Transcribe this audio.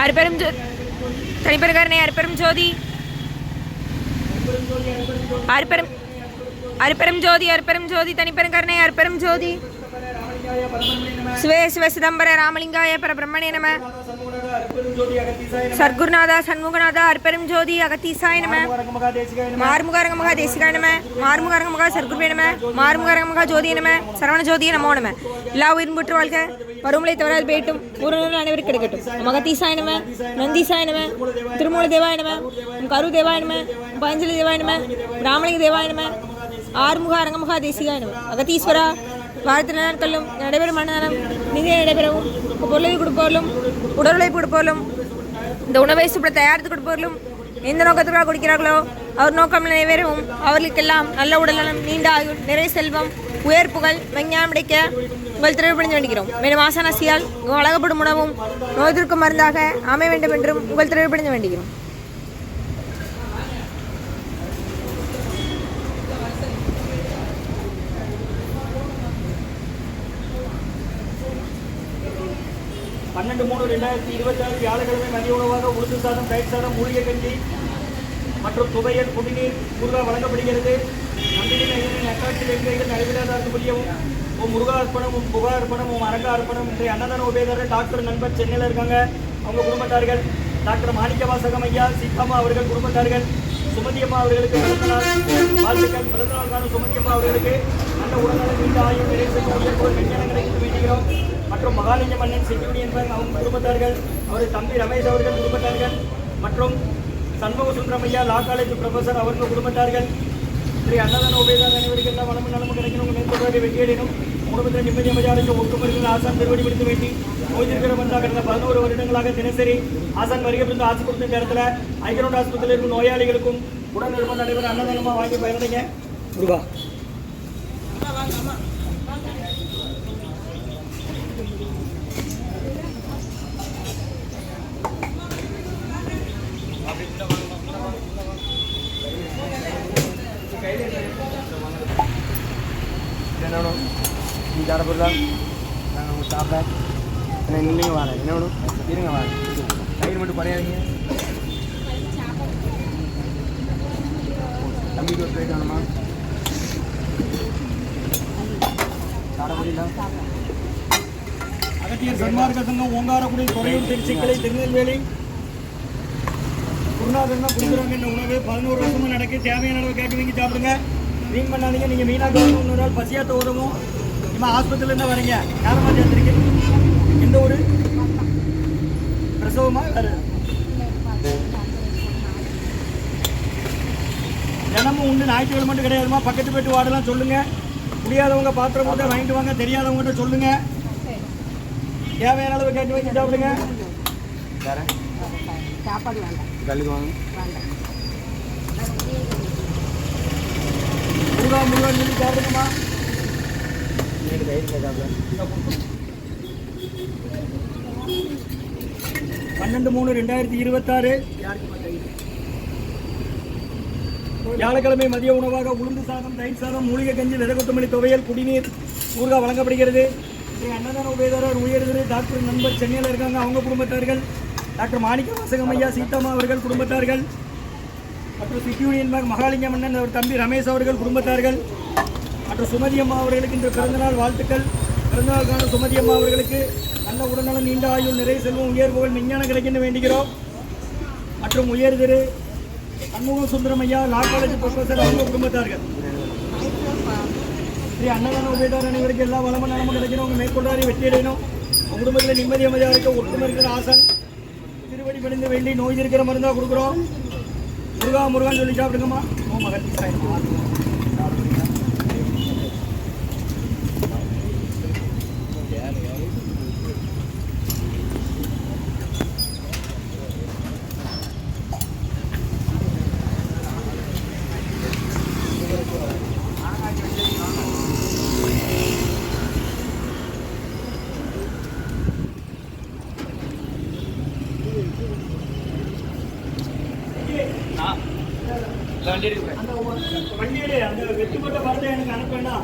அருப்பெரும் தனிப்பெருங்கருணை அருப்பெரும் ஜோதி அருப்பெரும் அருப்பெரும் ஜோதி அருப்பெரும் ஜோதி தனிப்பெருங்கருணை அருப்பெரும் ஜோதி சிவே சிவ சிதம்பர ராமலிங்காய பரபிரம்மணே நம சர்க்குருநாதா சண்முகநாதா அருப்பெரும் ஜோதி அகத்தீசாய நம மார்முக அரங்கமகா தேசிகாய நம மார்முக அரங்கமகா சர்க்குருவே நம மார்முக அரங்கமகா ஜோதிய நம சரவண ஜோதிய நமோ நம எல்லா உயிரும் புற்று வாழ்க பருவமலை தவறாது போயிட்டும் ஒரு நாள் அனைவரும் கிடைக்கட்டும் மகத்தீசாய நம நந்தீசாய நம திருமூல தேவாய நம கரு தேவாய நம பஞ்சலி தேவாய நம ராமலிங்க தேவாய நம ஆறுமுக அரங்கமகா தேசிகாய நம அகத்தீஸ்வரா வாழ்த்து நாட்களும் நடைபெறும் மனநலம் நிதி நடைபெறவும் பொருளை கொடுப்பவர்களும் உடல் உழைப்பு கொடுப்பவர்களும் இந்த உணவை சுப்பட தயாரித்து கொடுப்பவர்களும் எந்த நோக்கத்துக்காக கொடுக்கிறார்களோ அவர் நோக்கம் நிறைவேறவும் அவர்களுக்கெல்லாம் நல்ல உடல்நலம் நீண்ட ஆயுள் நிறை செல்வம் உயர் புகழ் விஞ்ஞானம் கிடைக்க உங்கள் திருவிழிப்படைந்து வேண்டுகிறோம். மேலும் ஆசனாசியால் வழங்கப்படும் உணவும் நோய்திற்கும் மருந்தாக அமைய வேண்டும் என்றும் உங்கள் திருவிழிப்படைந்து வேண்டுகிறோம். பன்னெண்டு 3/2026 வியாழக்கிழமை மதிய உணவாக உளுந்து சாதம், தயிர் சாதம், மூலிகை கஞ்சி மற்றும் துவையல், குடிநீர் முருகா வழங்கப்படுகிறது. நம்பினின் ஐயனின் அக்காட்சியில் எங்கைகள் நடைபெறாத புரியவும் உன் முருகா அர்ப்பணம், உன் புகா அர்ப்பணம், உன் அரங்க அர்ப்பணம். இன்றைய அன்னதான உபயோகர் டாக்டர் நண்பர் சென்னையில் இருக்காங்க, அவங்க குடும்பத்தார்கள். டாக்டர் மாணிக்க வாசகம் ஐயா, சீதாமா அவர்கள் குடும்பத்தார்கள். சுமதியம்மா அவர்களுக்கு பிறந்தநாள் வாழ்த்துக்கள். பிறந்தநாள் காணும் சுமதியம்மா அவர்களுக்கு நல்ல உடல்நலம் நீண்ட ஆயுள் நிறைவேற்ற விஞ்ஞானங்களை வேண்டுகிறோம். மற்றும் மகாலிங்க மன்னன் செக்யூரி என்பவர் அவங்க குடும்பத்தார்கள். அவரது தம்பி ரமேஷ் அவர்கள் குடும்பத்தார்கள். மற்றும் சண்முக சுந்தரமையா லா காலேஜ் ப்ரொஃபஸர் அவர்கள் குடும்பத்தார்கள். ஸ்ரீ அன்னதான உபயோக அனைவருக்கு எல்லா வளமும் நலமும் கிடைக்கணும். மேற்கொள்வதை வெற்றியடையணும். குடும்பத்தில் நிம்மதி அமைதியாக ஒட்டுமொழிகள் ஆசான் திருவடி பிடித்து வேண்டி நோய்திருக்கிற வந்தாக கடந்த 11 வருடங்களாக தினசரி ஆசான் வருகை பிடித்து ஆட்சி கொடுத்த நேரத்தில் ஐக்கிரோட் ஆஸ்பத்திரியில் இருக்கும் நோயாளிகளுக்கும் உடல் நிர்பந்தம் நடைபெற அன்னதானமாக வாங்கி பயனடைங்க. முருகா நீ தர பொருளா நாங்கள் சாப்பிட நின்றுங்க வரேன். என்ன வேணும் இருங்க வரேன். தயிர் மட்டும் படையாதீங்க. தம்பிக்கு ஒரு பிளேட் வேணுமா? சாப்பிட முடியல. அகத்தியர் சன்மார்க்க சங்கம் ஓங்காரக்குடி துறையூர் திருச்சிக்கலை திருநெல்வேலி குருநாதன் தான் கொடுக்குறாங்க. இந்த உணவு 11 வருஷமாக நடக்க தேவையான அளவு கேட்டு வாங்கி சாப்பிடுங்க. வீண் பண்ணாதீங்க. நீங்கள் மீனாக இன்னொரு நாள் பசியாத்த உதவும். நம்ம ஆஸ்பத்திரியிலேருந்து வரீங்க, யாரமாக சேர்த்துருக்கு? எந்த ஒரு பிரசவமா வேறு தினமும் உண்டு, ஞாயிற்றுக்கிழமை மட்டும் கிடையாதுமா. பக்கத்து போய்ட்டு வாடலாம் சொல்லுங்கள். முடியாதவங்க பாத்திரம் போட்டு வாங்கிட்டு வாங்க, தெரியாதவங்ககிட்ட சொல்லுங்கள். தேவையான அளவு கேட்டு வாங்கி சாப்பிடுங்க. சாப்பாடு வேண்டாம், கல்லுக்கு வாங்க. முருகன் சொல்லி சாப்பிடுங்கம்மா. 12/3/2026 வியாழக்கிழமை மதிய உணவாக உளுந்து சாதம், தயிர் சாதம், மூலிகை கஞ்சி, விதை கொத்தமல்லி துவையல், குடிநீர் ஊறுகா வழங்கப்படுகிறது. அன்னதான உபயோகர் உயர்திரு டாக்டர் நண்பர் சென்னையில் இருக்காங்க, அவங்க குடும்பத்தார்கள். டாக்டர் மாணிக்க வாசகம் ஐயா, சீதாமா அவர்கள் குடும்பத்தார்கள். மற்றும் சிக்யூனியன் பேங்க் மகாலிங்க மன்னன் அவர் தம்பி ரமேஷ் அவர்கள் குடும்பத்தார்கள். மற்றும் சுமதியம்மா அவர்களுக்கு இன்று பிறந்தநாள் வாழ்த்துக்கள். பிறந்தநாள் காணும் சுமதியம்மா அவர்களுக்கு நல்ல உடல்நலம் நீண்ட ஆயுள் நிறை செல்வம் உயர் புகழ் விஞ்ஞானம் கிடைக்கன்னு வேண்டுகிறோம். மற்றும் உயர் திரு சண்முக சுந்தரமையா லா காலேஜ் ப்ரொஃபஸர் அவங்க குடும்பத்தார்கள். ஸ்ரீ அன்னதான உபயோகர் அனைவருக்கு எல்லா வளமும் நலமும் கிடைக்கணும். அவங்க மேற்கொண்டாரி வெற்றியடையணும். உங்கள் குடும்பத்தில் நிம்மதி அமைதியாக இருக்க ஒற்றுமை இருக்கிற ஆசான் திருவடி பணிந்து வேண்டி நோய் இருக்கிற மருந்தாக கொடுக்குறோம். முருகா முருகான்னு சொல்லி சாப்பிடுங்கம்மா. ஓ மகத்தீசாய வண்டியோட அந்த வெற்றி போட்ட படத்தை எனக்கு அனுப்ப வேண்டாம்.